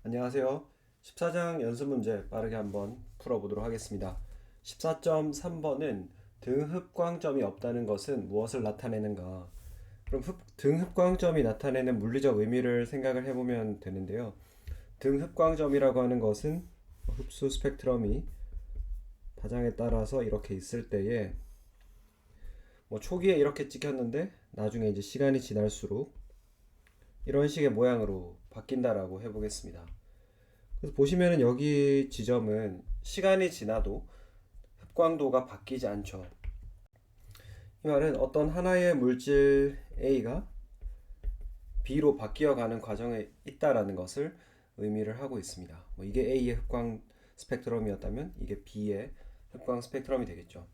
안녕하세요. 14장 연습 문제 빠르게 한번 풀어보도록 하겠습니다. 14.3번은 등흡광점이 없다는 것은 무엇을 나타내는가? 그럼 등흡광점이 나타내는 물리적 의미를 생각을 해보면 되는데요. 등흡광점이라고 하는 것은 흡수 스펙트럼이 파장에 따라서 이렇게 있을 때에 초기에 이렇게 찍혔는데 나중에 이제 시간이 지날수록 이런 식의 모양으로 바뀐다라고 해보겠습니다. 그래서 보시면은 여기 지점은 시간이 지나도 흡광도가 바뀌지 않죠. 이 말은 어떤 하나의 물질 A가 B로 바뀌어가는 과정에 있다라는 것을 의미를 하고 있습니다. 이게 A의 흡광 스펙트럼이었다면 이게 B의 흡광 스펙트럼이 되겠죠.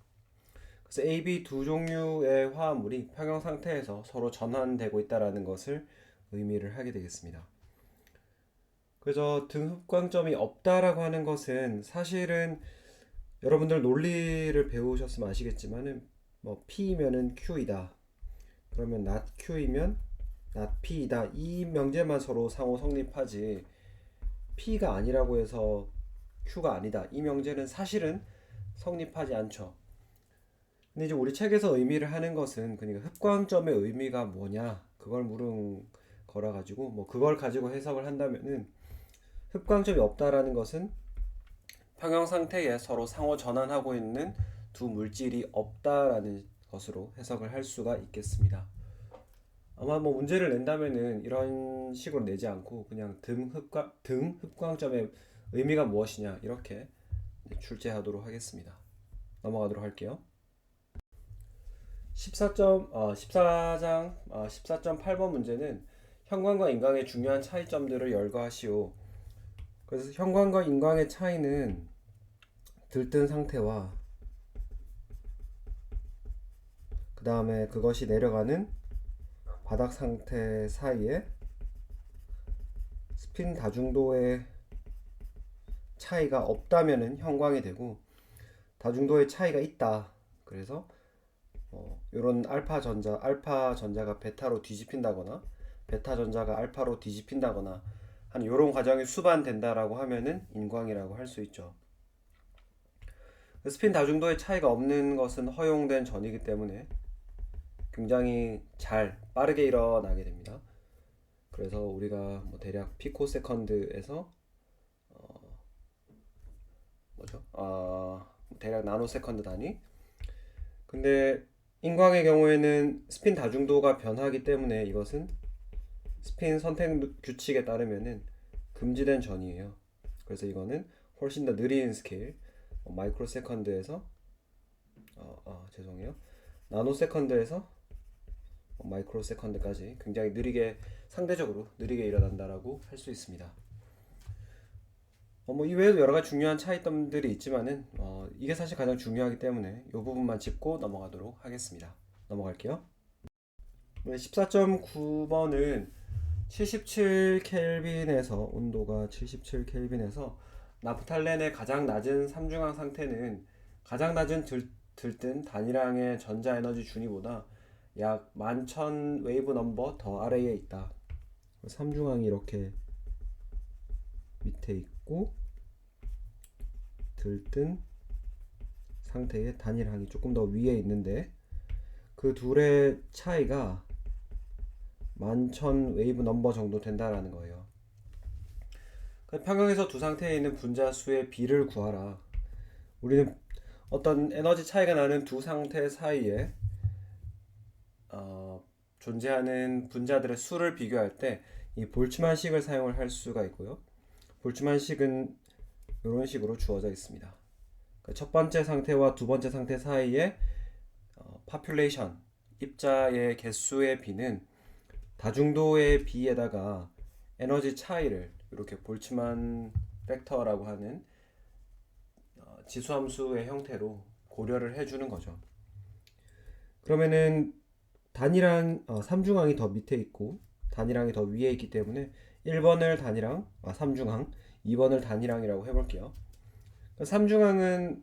그래서 A, B 두 종류의 화합물이 평형 상태에서 서로 전환되고 있다라는 것을 의미를 하게 되겠습니다. 그래서 등흡광점이 없다라고 하는 것은 사실은 여러분들 논리를 배우셨으면 아시겠지만은 P면은 Q이다. 그러면 not Q이면 not P이다. 이 명제만 서로 상호 성립하지 P가 아니라고 해서 Q가 아니다. 이 명제는 사실은 성립하지 않죠. 근데 이제 우리 책에서 의미를 하는 것은 그러니까 흡광점의 의미가 뭐냐 그걸 물은 거라 가지고 그걸 가지고 해석을 한다면은 흡광점이 없다라는 것은 평형 상태에 서로 상호 전환하고 있는 두 물질이 없다라는 것으로 해석을 할 수가 있겠습니다. 아마 문제를 낸다면은 이런 식으로 내지 않고 그냥 등흡광점의 의미가 무엇이냐 이렇게 출제하도록 하겠습니다. 넘어가도록 할게요. 14장 14.8번 문제는 형광과 인광의 중요한 차이점들을 열거하시오. 그래서 형광과 인광의 차이는 들뜬 상태와 그 다음에 그것이 내려가는 바닥 상태 사이에 스핀 다중도의 차이가 없다면은 형광이 되고 다중도의 차이가 있다. 그래서 이런 알파 전자가 베타로 뒤집힌다거나 베타 전자가 알파로 뒤집힌다거나 하는 이런 과정이 수반된다라고 하면은 인광이라고 할 수 있죠. 스핀 다중도의 차이가 없는 것은 허용된 전이기 때문에 굉장히 빠르게 일어나게 됩니다. 그래서 우리가 대략 피코세컨드에서 대략 나노세컨드 단위. 근데 인광의 경우에는 스핀 다중도가 변하기 때문에 이것은 스핀 선택 규칙에 따르면은 금지된 전이에요. 그래서 이거는 훨씬 더 느린 스케일, 마이크로 세컨드에서 죄송해요. 나노 세컨드에서 마이크로 세컨드까지 굉장히 상대적으로 느리게 일어난다라고 할 수 있습니다. 이외에도 여러 가지 중요한 차이점들이 있지만은 이게 사실 가장 중요하기 때문에 이 부분만 짚고 넘어가도록 하겠습니다. 넘어갈게요. 14.9번은 77켈빈에서 온도가 77켈빈에서 나프탈렌의 가장 낮은 삼중항 상태는 가장 낮은 들뜬 단일항의 전자 에너지 준위보다 약 11,000 웨이브 넘버 더 아래에 있다. 삼중항이 이렇게 밑에 있고 들뜬 상태의 단일항이 조금 더 위에 있는데 그 둘의 차이가 11,000 웨이브 넘버 정도 된다라는 거예요. 평형에서 두 상태에 있는 분자수의 비를 구하라. 우리는 어떤 에너지 차이가 나는 두 상태 사이에 존재하는 분자들의 수를 비교할 때 이 볼츠만식을 사용을 할 수가 있고요. 볼츠만식은 이런 식으로 주어져 있습니다. 첫 번째 상태와 두 번째 상태 사이에 population 입자의 개수의 비는 다중도의 비에다가 에너지 차이를 이렇게 볼츠만 팩터라고 하는 지수함수의 형태로 고려를 해주는 거죠. 그러면은 삼중항이 더 밑에 있고 단일항이 더 위에 있기 때문에 1번을 삼중항, 2번을 단일항이라고 해볼게요. 삼중항은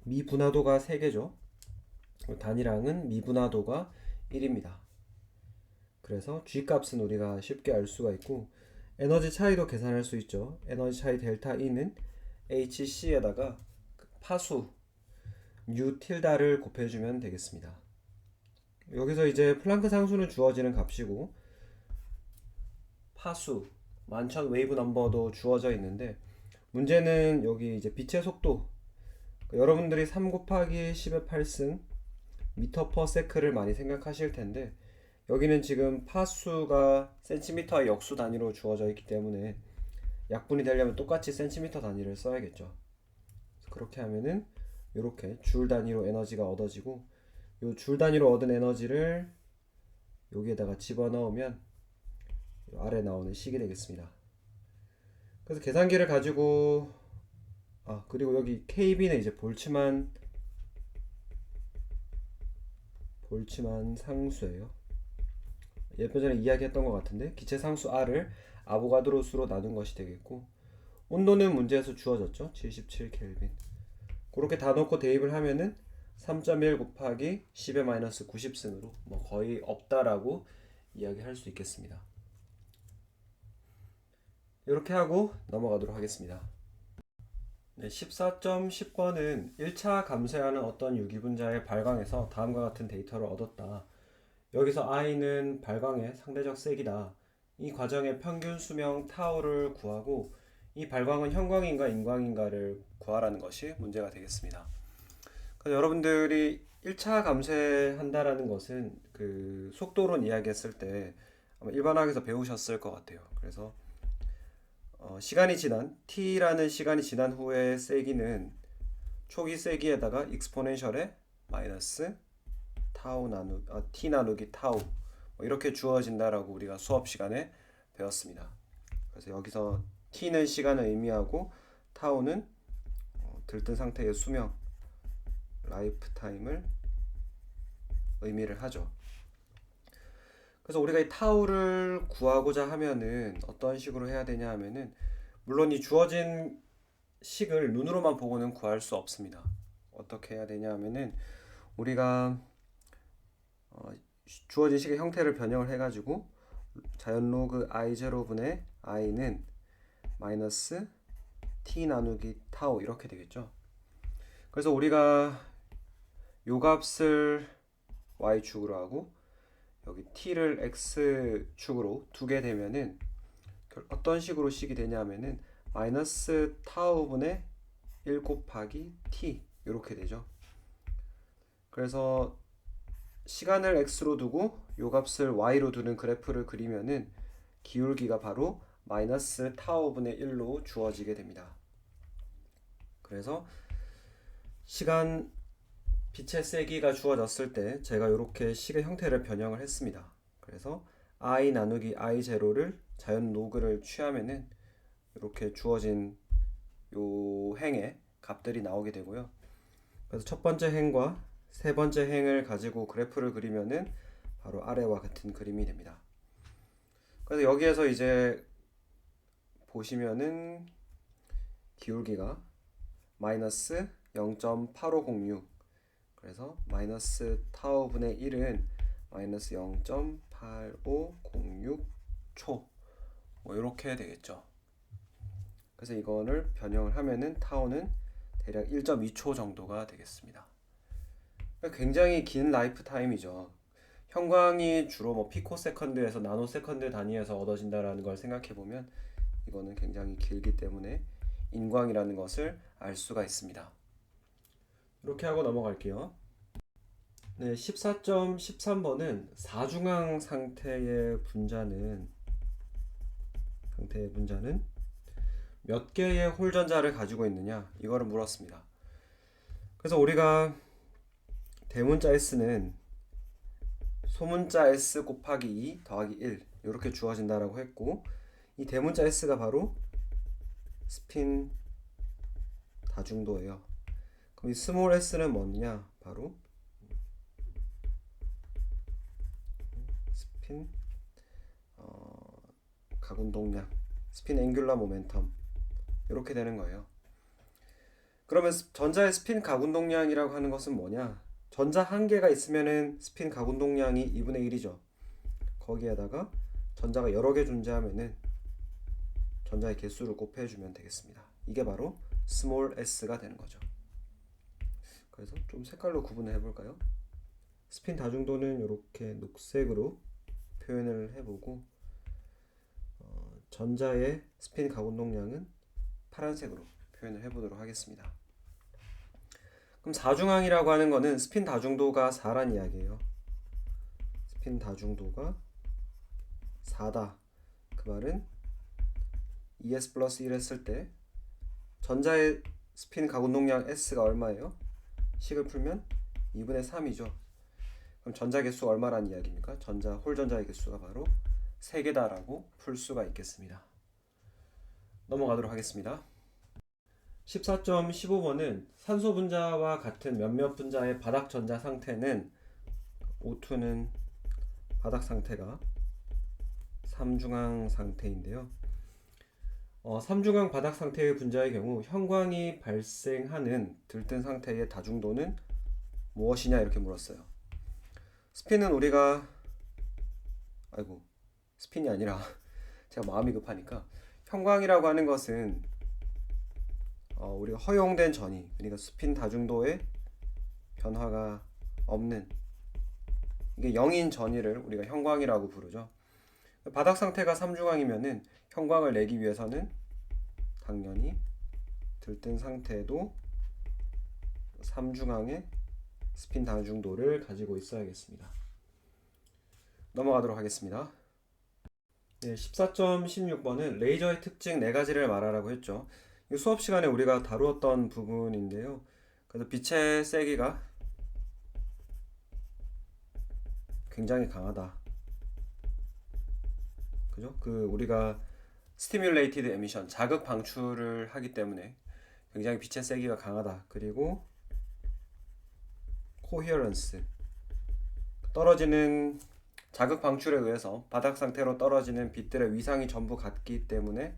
미분화도가 3개죠. 단일항은 미분화도가 1입니다. 그래서 G값은 우리가 쉽게 알 수가 있고 에너지 차이도 계산할 수 있죠. 에너지 차이 델타 E는 HC에다가 파수 U 틸다를 곱해주면 되겠습니다. 여기서 이제 플랑크 상수는 주어지는 값이고 파수 만천 웨이브 넘버도 주어져 있는데 문제는 여기 이제 빛의 속도 여러분들이 3 곱하기 10의 8승 미터 퍼 세크를 많이 생각하실 텐데 여기는 지금 파수가 센티미터의 역수 단위로 주어져 있기 때문에 약분이 되려면 똑같이 센티미터 단위를 써야겠죠. 그렇게 하면은 이렇게 줄 단위로 에너지가 얻어지고 요 줄 단위로 얻은 에너지를 여기에다가 집어넣으면 아래 나오는 식이 되겠습니다. 그래서 계산기를 가지고 그리고 여기 KB는 이제 볼츠만 상수예요. 예전 전에 이야기했던 것 같은데 기체 상수 R을 아보가드로 수로 나눈 것이 되겠고 온도는 문제에서 주어졌죠. 77 켈빈. 그렇게 다 넣고 대입을 하면은 3.1 곱하기 10의 마이너스 90승으로 뭐 거의 없다라고 이야기할 수 있겠습니다. 이렇게 하고 넘어가도록 하겠습니다. 네, 14.10번은 1차 감소하는 어떤 유기분자의 발광에서 다음과 같은 데이터를 얻었다. 여기서 I는 발광의 상대적 색이다. 이 과정의 평균 수명 타우를 구하고 이 발광은 형광인가 인광인가를 구하라는 것이 문제가 되겠습니다. 그래서 여러분들이 1차 감쇄한다라는 것은 그 속도론 이야기했을 때 아마 일반학에서 배우셨을 것 같아요. 그래서 시간이 지난 t라는 시간이 지난 후에 세기는 초기 세기에다가 익스포넨셜에 마이너스 t 나누기 타우 뭐 이렇게 주어진다라고 우리가 수업 시간에 배웠습니다. 그래서 여기서 t는 시간을 의미하고 타우는 들뜬 상태의 수명 라이프 타임을 의미를 하죠. 그래서 우리가 이 타우를 구하고자 하면은 어떤 식으로 해야 되냐 하면은 물론 이 주어진 식을 눈으로만 보고는 구할 수 없습니다. 어떻게 해야 되냐 하면은 우리가 주어진 식의 형태를 변형을 해가지고 자연 로그 i0분의 i는 마이너스 t 나누기 타우 이렇게 되겠죠. 그래서 우리가 요 값을 y축으로 하고 여기 t를 x축으로 두게 되면은 어떤 식으로 식이 되냐면은 마이너스 타우분의 1 곱하기 t 이렇게 되죠. 그래서 시간을 x로 두고 요 값을 y로 두는 그래프를 그리면은 기울기가 바로 마이너스 타우분의 1로 주어지게 됩니다. 그래서 시간 빛의 세기가 주어졌을 때 제가 이렇게 식의 형태를 변형을 했습니다. 그래서 i 나누기 i0를 자연 로그를 취하면은 이렇게 주어진 요 행의 값들이 나오게 되고요. 그래서 첫 번째 행과 세 번째 행을 가지고 그래프를 그리면은 바로 아래와 같은 그림이 됩니다. 그래서 여기에서 이제 보시면은 기울기가 마이너스 0.8506 그래서 마이너스 타우분의 1은 마이너스 0.8506초 뭐 이렇게 되겠죠. 그래서 이거를 변형을 하면은 타우는 대략 1.2초 정도가 되겠습니다. 굉장히 긴 라이프 타임이죠. 형광이 주로 뭐 피코세컨드에서 나노세컨드 단위에서 얻어진다라는 걸 생각해 보면 이거는 굉장히 길기 때문에 인광이라는 것을 알 수가 있습니다. 이렇게 하고 넘어갈게요. 네, 14.13번은 사중항 상태의 분자는 몇 개의 홀전자를 가지고 있느냐 이거를 물었습니다. 그래서 우리가 대문자 S는 소문자 S 곱하기 2 더하기 1 이렇게 주어진다라고 했고 이 대문자 S가 바로 스핀 다중도예요. 그럼 이 스몰 s는 뭐냐? 바로 스핀 가운동량, 스핀 앵귤러 모멘텀 이렇게 되는 거예요. 그러면 전자의 스핀 가운동량이라고 하는 것은 뭐냐? 전자 한 개가 있으면은 스핀 가운동량이 2분의 1이죠. 거기에다가 전자가 여러 개 존재하면은 전자의 개수를 곱해주면 되겠습니다. 이게 바로 스몰 s가 되는 거죠. 그래서 좀 색깔로 구분을 해볼까요? 스핀 다중도는 이렇게 녹색으로 표현을 해보고 전자의 스핀 가운동량은 파란색으로 표현을 해보도록 하겠습니다. 그럼 사중항이라고 하는 거는 스핀 다중도가 4란 이야기예요. 스핀 다중도가 4다. 그 말은 2s 플러스 1 했을 때 전자의 스핀 가운동량 s가 얼마예요? 식을 풀면 2분의 3이죠. 그럼 전자 개수가 얼마란 이야기입니까? 홀 전자의 개수가 바로 3개다라고 풀 수가 있겠습니다. 넘어가도록 하겠습니다. 14.15번은 산소 분자와 같은 몇몇 분자의 바닥 전자 상태는 O2는 바닥 상태가 삼중항 상태인데요. 삼중항 바닥 상태의 분자의 경우 형광이 발생하는 들뜬 상태의 다중도는 무엇이냐 이렇게 물었어요. 스핀은 우리가 스핀이 아니라 제가 마음이 급하니까 형광이라고 하는 것은 우리가 허용된 전위, 그러니까 스핀 다중도의 변화가 없는 이게 0인 전위를 우리가 형광이라고 부르죠. 바닥 상태가 삼중항이면은 형광을 내기 위해서는 당연히 들뜬 상태도 삼중항의 스핀 다중도를 가지고 있어야겠습니다. 넘어가도록 하겠습니다. 네, 14.16번은 레이저의 특징 4가지를 말하라고 했죠. 이 수업 시간에 우리가 다루었던 부분인데요. 그래서 빛의 세기가 굉장히 강하다. 그죠? 우리가 스티뮬레이티드 에미션, 자극 방출을 하기 때문에 굉장히 빛의 세기가 강하다. 그리고 코히어런스, 떨어지는 자극 방출에 의해서 바닥 상태로 떨어지는 빛들의 위상이 전부 같기 때문에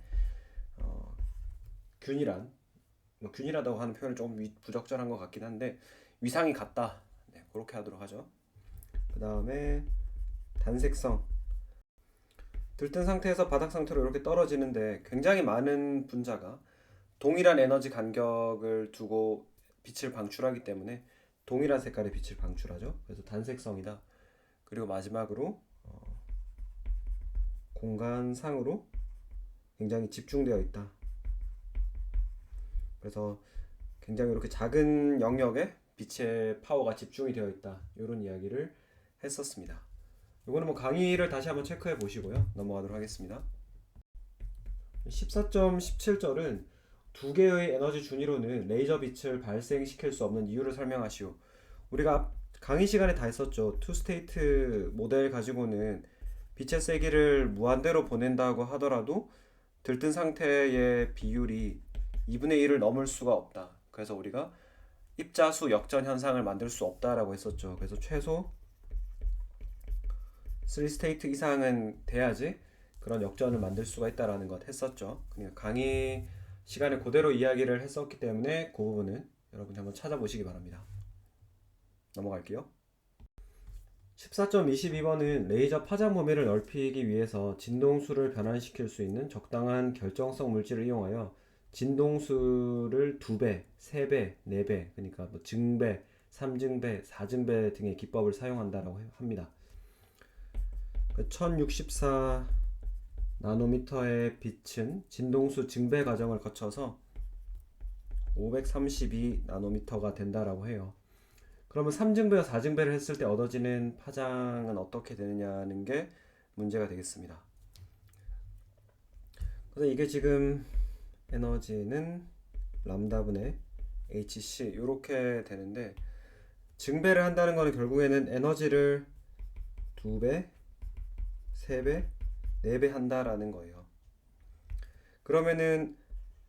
균일하다고 하는 표현은 조금 부적절한 것 같긴 한데 위상이 같다. 네, 그렇게 하도록 하죠. 그 다음에 단색성, 들뜬 상태에서 바닥 상태로 이렇게 떨어지는데 굉장히 많은 분자가 동일한 에너지 간격을 두고 빛을 방출하기 때문에 동일한 색깔의 빛을 방출하죠. 그래서 단색성이다. 그리고 마지막으로 공간상으로 굉장히 집중되어 있다. 그래서 굉장히 이렇게 작은 영역에 빛의 파워가 집중이 되어 있다. 이런 이야기를 했었습니다. 이거는 강의를 다시 한번 체크해 보시고요. 넘어가도록 하겠습니다. 14.17절은 두 개의 에너지 준위로는 레이저 빛을 발생시킬 수 없는 이유를 설명하시오. 우리가 강의 시간에 다 했었죠. 투스테이트 모델 가지고는 빛의 세기를 무한대로 보낸다고 하더라도 들뜬 상태의 비율이 2분의 1을 넘을 수가 없다. 그래서 우리가 입자수 역전 현상을 만들 수 없다라고 했었죠. 그래서 최소 3스테이트 이상은 돼야지 그런 역전을 만들 수가 있다라는 것 했었죠. 그냥 강의 시간에 그대로 이야기를 했었기 때문에 그 부분은 여러분이 한번 찾아보시기 바랍니다. 넘어갈게요. 14.22번은 레이저 파장 범위를 넓히기 위해서 진동수를 변환시킬 수 있는 적당한 결정성 물질을 이용하여 진동수를 2배, 3배, 4배, 그러니까 증배, 3증배, 4증배 등의 기법을 사용한다라고 합니다. 1064 나노미터의 빛은 진동수 증배 과정을 거쳐서 532 나노미터가 된다라고 해요. 그러면 3증배와 4증배를 했을 때 얻어지는 파장은 어떻게 되느냐는 게 문제가 되겠습니다. 그래서 이게 지금 에너지는 람다분의 hc 이렇게 되는데, 증배를 한다는 거는 결국에는 에너지를 2배, 3배, 4배 한다라는 거예요. 그러면은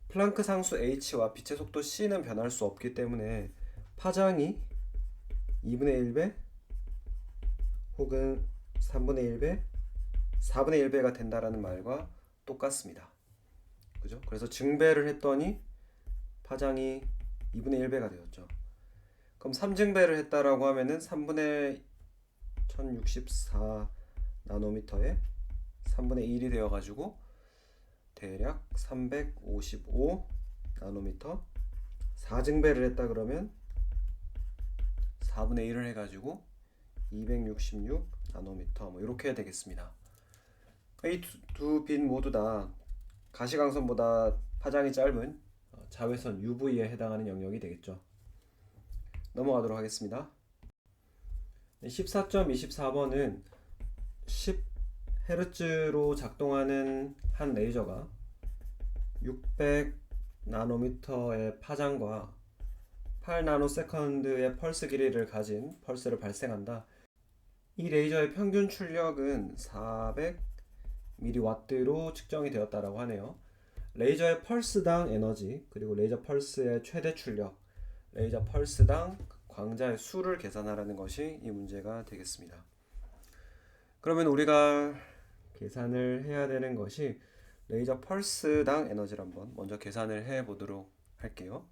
플랑크 상수 h와 빛의 속도 c는 변할 수 없기 때문에 파장이 2분의 1배 혹은 3분의 1배, 4분의 1배가 된다라는 말과 똑같습니다. 그죠? 그래서 증배를 했더니 파장이 2분의 1배가 되었죠. 그럼 3증배를 했다라고 하면은 3분의 1064 나노미터에 3분의 1이 되어가지고 대략 355 나노미터. 4증배를 했다 그러면 4분의 1을 해가지고 266 나노미터 뭐 이렇게 되겠습니다. 이 두 빛 모두 다 가시광선보다 파장이 짧은 자외선 UV에 해당하는 영역이 되겠죠. 넘어가도록 하겠습니다. 14.24번은 10Hz로 작동하는 한 레이저가 600 나노미터의 파장과 8나노세컨드의 펄스 길이를 가진 펄스를 발생한다. 이 레이저의 평균 출력은 400mW로 측정이 되었다라고 하네요. 레이저의 펄스당 에너지, 그리고 레이저 펄스의 최대 출력, 레이저 펄스당 광자의 수를 계산하라는 것이 이 문제가 되겠습니다. 그러면 우리가 계산을 해야 되는 것이 레이저 펄스당 에너지를 한번 먼저 계산을 해 보도록 할게요.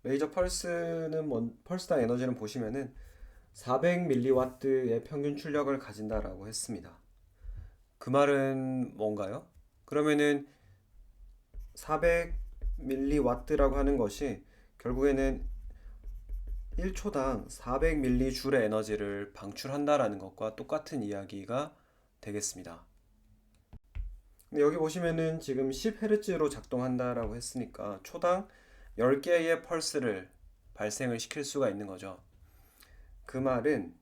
레이저 펄스당 에너지는 보시면은 400mW의 평균 출력을 가진다라고 했습니다. 그 말은 뭔가요? 그러면은 400mW라고 하는 것이 결국에는 1초당 400mJ의 에너지를 방출한다라는 것과 똑같은 이야기가 되겠습니다. 근데 여기 보시면은 지금 10Hz로 작동한다라고 했으니까 초당 10개의 펄스를 발생을 시킬 수가 있는 거죠. 그 말은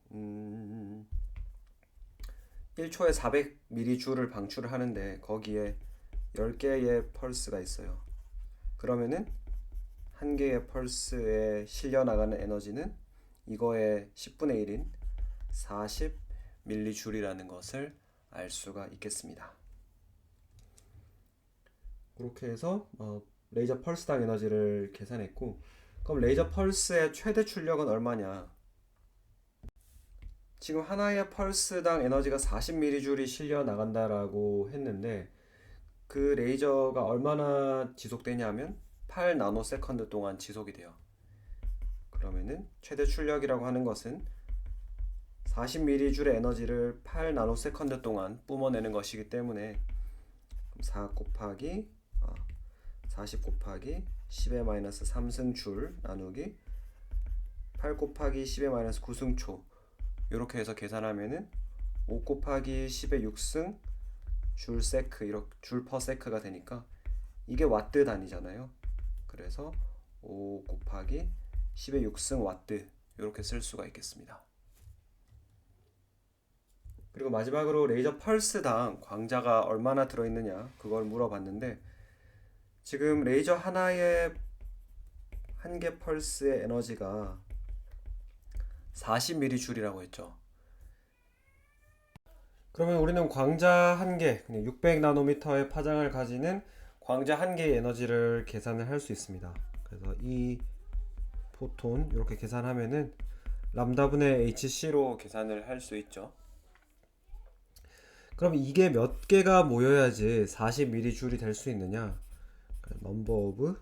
1초에 400mJ를 방출을 하는데 거기에 10개의 펄스가 있어요. 그러면은 한 개의 펄스에 실려 나가는 에너지는 이거의 10분의 1인 40mJ이라는 것을 알 수가 있겠습니다. 그렇게 해서 레이저 펄스당 에너지를 계산했고, 그럼 레이저 펄스의 최대 출력은 얼마냐? 지금 하나의 펄스당 에너지가 40mJ이 실려 나간다라고 했는데 그 레이저가 얼마나 지속되냐면 8나노세컨드 동안 지속이 돼요. 그러면은 최대 출력이라고 하는 것은 40mJ의 에너지를 8나노세컨드 동안 뿜어내는 것이기 때문에 40 곱하기 10의 마이너스 3승 줄 나누기 8 곱하기 10의 마이너스 9승 초, 이렇게 해서 계산하면은 5 곱하기 10의 6승 줄 세크, 이렇게 줄 퍼 세크가 되니까 이게 와트 단위잖아요. 그래서 5 곱하기 10의 6승 와트, 이렇게 쓸 수가 있겠습니다. 그리고 마지막으로 레이저 펄스당 광자가 얼마나 들어있느냐, 그걸 물어봤는데 지금 레이저 하나의 한 개 펄스의 에너지가 40mJ이라고 했죠. 그러면 우리는 광자 한 개, 600나노미터의 파장을 가지는 광자 한 개의 에너지를 계산을 할 수 있습니다. 그래서 이 포톤 이렇게 계산하면은 람다분의 hc로 계산을 할 수 있죠. 그럼 이게 몇 개가 모여야지 40mJ이 될 수 있느냐? 넘버 오브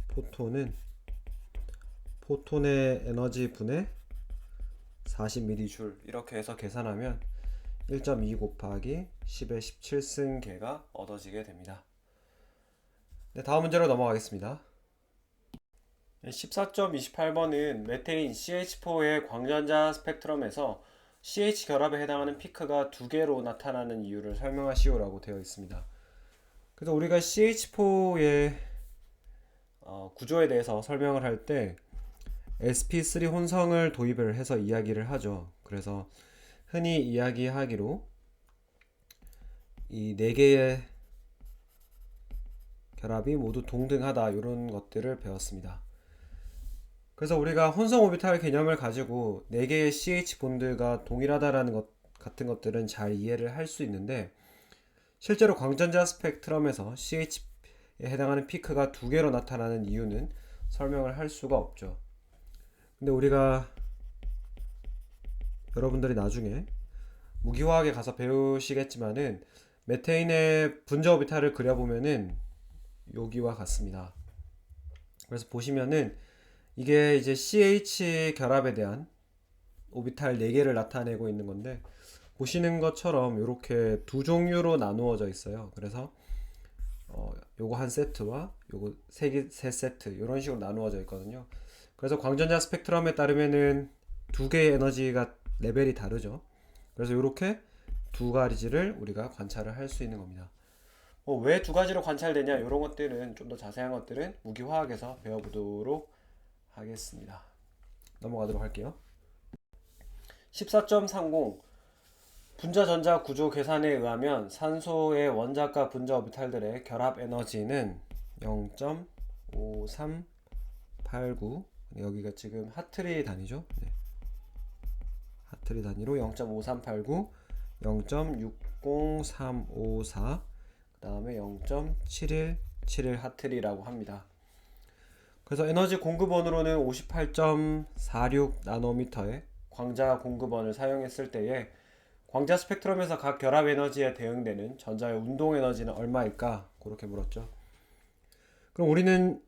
포톤은 포톤의 에너지 분의 40mJ, 이렇게 해서 계산하면 1.2 곱하기 10의 17승 개가 얻어지게 됩니다. 네, 다음 문제로 넘어가겠습니다. 14.28번은 메테인 CH4의 광전자 스펙트럼에서 CH 결합에 해당하는 피크가 두 개로 나타나는 이유를 설명하시오라고 되어 있습니다. 그래서 우리가 CH4의 구조에 대해서 설명을 할 때 sp3 혼성을 도입을 해서 이야기를 하죠. 그래서 흔히 이야기하기로 이 네 개의 결합이 모두 동등하다, 이런 것들을 배웠습니다. 그래서 우리가 혼성 오비탈 개념을 가지고 네 개의 CH 본드가 동일하다라는 것 같은 것들은 잘 이해를 할 수 있는데, 실제로 광전자 스펙트럼에서 CH에 해당하는 피크가 두 개로 나타나는 이유는 설명을 할 수가 없죠. 근데 우리가 여러분들이 나중에 무기화학에 가서 배우시겠지만은 메테인의 분자 오비탈을 그려보면은 여기와 같습니다. 그래서 보시면은 이게 이제 CH 결합에 대한 오비탈 4개를 나타내고 있는 건데, 보시는 것처럼 이렇게 두 종류로 나누어져 있어요. 그래서 요거 한 세트와 요거 세 세트 이런 식으로 나누어져 있거든요. 그래서 광전자 스펙트럼에 따르면은 두 개의 에너지가 레벨이 다르죠. 그래서 이렇게 두 가지를 우리가 관찰을 할 수 있는 겁니다. 왜 두 가지로 관찰되냐 이런 것들은 좀 더 자세한 것들은 무기화학에서 배워보도록 하겠습니다. 넘어가도록 할게요. 14.30 분자 전자 구조 계산에 의하면 산소의 원자과 분자 오비탈들의 결합 에너지는 0.5389 여기가 지금 하트리 단위죠. 네. 하트리 단위로 0.5389 0.60354 그 다음에 0.7171 하트리라고 합니다. 그래서 에너지 공급원으로는 58.46 나노미터의 광자 공급원을 사용했을 때에 광자 스펙트럼에서 각 결합 에너지에 대응되는 전자의 운동 에너지는 얼마일까? 그렇게 물었죠. 그럼 우리는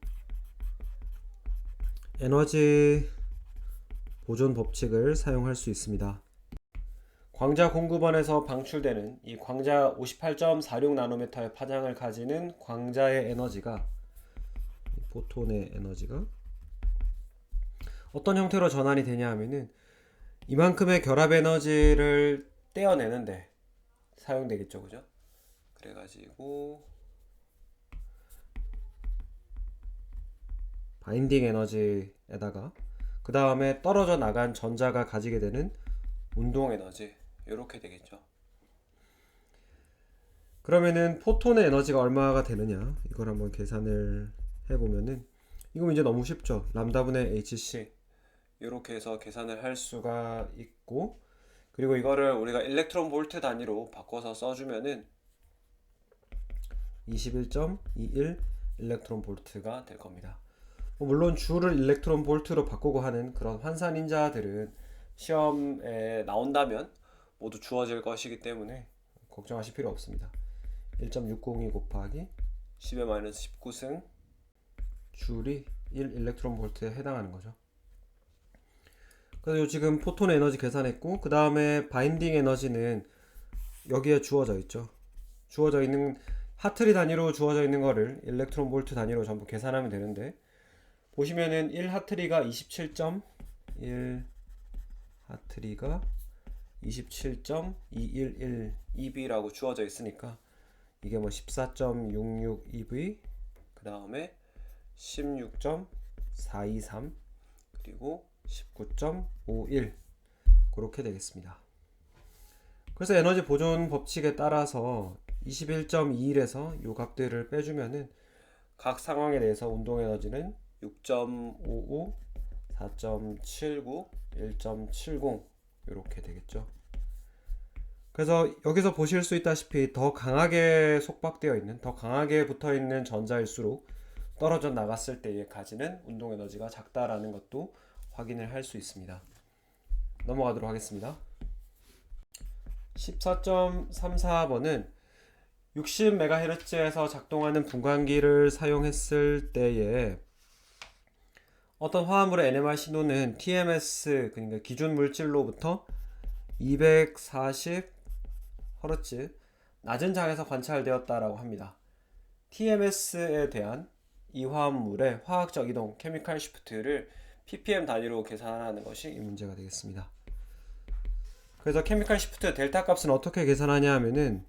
에너지 보존 법칙을 사용할 수 있습니다. 광자 공급원에서 방출되는 이 광자 58.46 나노미터의 파장을 가지는 광자의 에너지가 포톤의 에너지가 어떤 형태로 전환이 되냐 하면은 이만큼의 결합 에너지를 떼어내는데 사용되겠죠, 그죠? 그래가지고 바인딩 에너지에다가 그 다음에 떨어져 나간 전자가 가지게 되는 운동 에너지 이렇게 되겠죠. 그러면은 포톤의 에너지가 얼마가 되느냐 이걸 한번 계산을 해보면은 이거 이제 너무 쉽죠. 람다분의 hc 이렇게 해서 계산을 할 수가 있고 그리고 이거를 우리가 일렉트론 볼트 단위로 바꿔서 써주면은 21.21 일렉트론 볼트가 될 겁니다. 물론 주를 일렉트론 볼트로 바꾸고 하는 그런 환산인자들은 시험에 나온다면 모두 주어질 것이기 때문에 걱정하실 필요 없습니다. 1.602 곱하기 10의 마이너스 19승 줄이 1 일렉트론 볼트에 해당하는 거죠. 그래서 지금 포톤 에너지 계산했고 그 다음에 바인딩 에너지는 여기에 주어져 있죠. 주어져 있는 하트리 단위로 주어져 있는 거를 일렉트론 볼트 단위로 전부 계산하면 되는데 보시면은 1 하트리가 27.1 하트리가 27.211 EV라고 주어져 있으니까 이게 뭐 14.66 EV 그 다음에 16.423 그리고 19.51 그렇게 되겠습니다. 그래서 에너지 보존 법칙에 따라서 21.21에서 요 값들을 빼주면은 각 상황에 대해서 운동 에너지는 6.55, 4.79, 1.70 이렇게 되겠죠. 그래서 여기서 보실 수 있다시피 더 강하게 속박되어 있는, 더 강하게 붙어 있는 전자일수록 떨어져 나갔을 때에 가지는 운동 에너지가 작다라는 것도 확인을 할 수 있습니다. 넘어가도록 하겠습니다. 14.34번은 60MHz에서 작동하는 분광기를 사용했을 때에 어떤 화합물의 NMR 신호는 TMS 그러니까 기준 물질로부터 240Hz 낮은 장에서 관찰되었다라고 합니다. TMS에 대한 이 화합물의 화학적 이동 케미칼 시프트를 ppm 단위로 계산하는 것이 이 문제가 되겠습니다. 그래서 케미칼 시프트 델타 값은 어떻게 계산하냐 하면은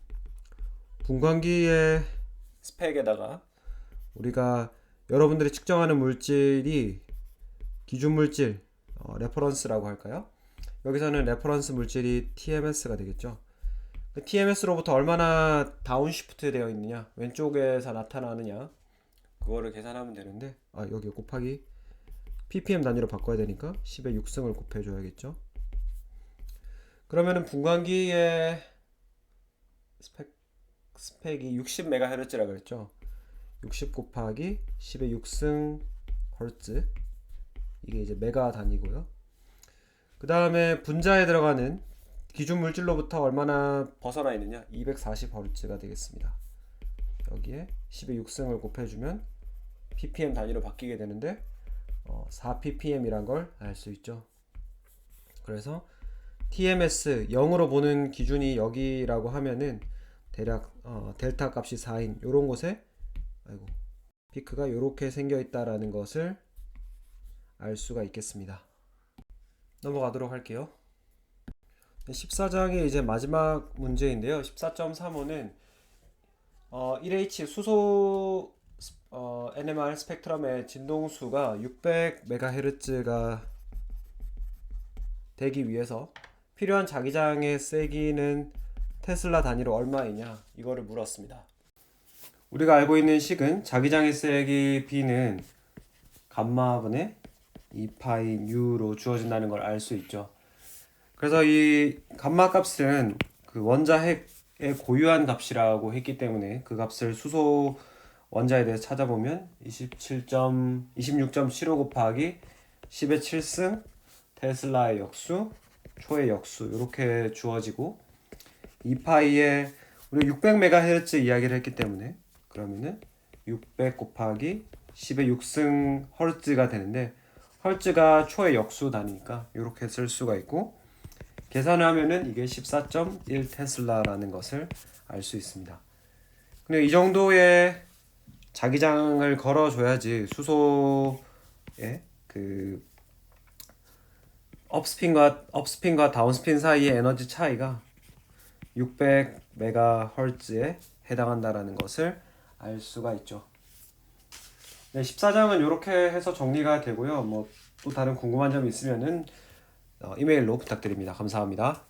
분광기의 스펙에다가 우리가 여러분들이 측정하는 물질이 기준 물질 레퍼런스라고 할까요? 여기서는 레퍼런스 물질이 TMS가 되겠죠. TMS로부터 얼마나 다운시프트 되어 있느냐 왼쪽에서 나타나느냐 그거를 계산하면 되는데 여기 곱하기 ppm 단위로 바꿔야 되니까 10의 6승을 곱해줘야겠죠. 그러면은 분광기의 스펙이 60MHz라고 그랬죠. 60 곱하기 10의 6승 Hz 이게 이제 메가 단위고요. 그 다음에 분자에 들어가는 기준 물질로부터 얼마나 벗어나 있느냐 240Hz가 되겠습니다. 여기에 10의 6승을 곱해주면 ppm 단위로 바뀌게 되는데 4ppm이란 걸 알 수 있죠. 그래서 TMS 0으로 보는 기준이 여기라고 하면은 대략 델타 값이 4인 요런 곳에 아이고, 피크가 이렇게 생겨 있다라는 것을 알 수가 있겠습니다. 넘어가도록 할게요. 14장이 이제 마지막 문제인데요. 14.35는 1H 수소 NMR 스펙트럼의 진동수가 600MHz가 되기 위해서 필요한 자기장의 세기는 테슬라 단위로 얼마이냐 이거를 물었습니다. 우리가 알고 있는 식은 자기장의 세기 B는 감마분의 2파이 뉴로 주어진다는 걸 알 수 있죠. 그래서 이 감마 값은 그 원자핵의 고유한 값이라고 했기 때문에 그 값을 수소 원자에 대해서 찾아보면 26.75 곱하기 10의 7승 테슬라의 역수 초의 역수 이렇게 주어지고 2파이에 우리 600MHz 이야기를 했기 때문에 그러면은 600 곱하기 10의 6승 허르츠가 되는데 헐츠가 초의 역수 단위니까 이렇게 쓸 수가 있고 계산을 하면은 이게 14.1 테슬라라는 것을 알 수 있습니다. 근데 이 정도의 자기장을 걸어줘야지 수소의 그 업스핀과 다운스핀 사이의 에너지 차이가 600MHz에 해당한다라는 것을 알 수가 있죠. 네, 14장은 이렇게 해서 정리가 되고요. 뭐 또 다른 궁금한 점이 있으면은 이메일로 부탁드립니다. 감사합니다.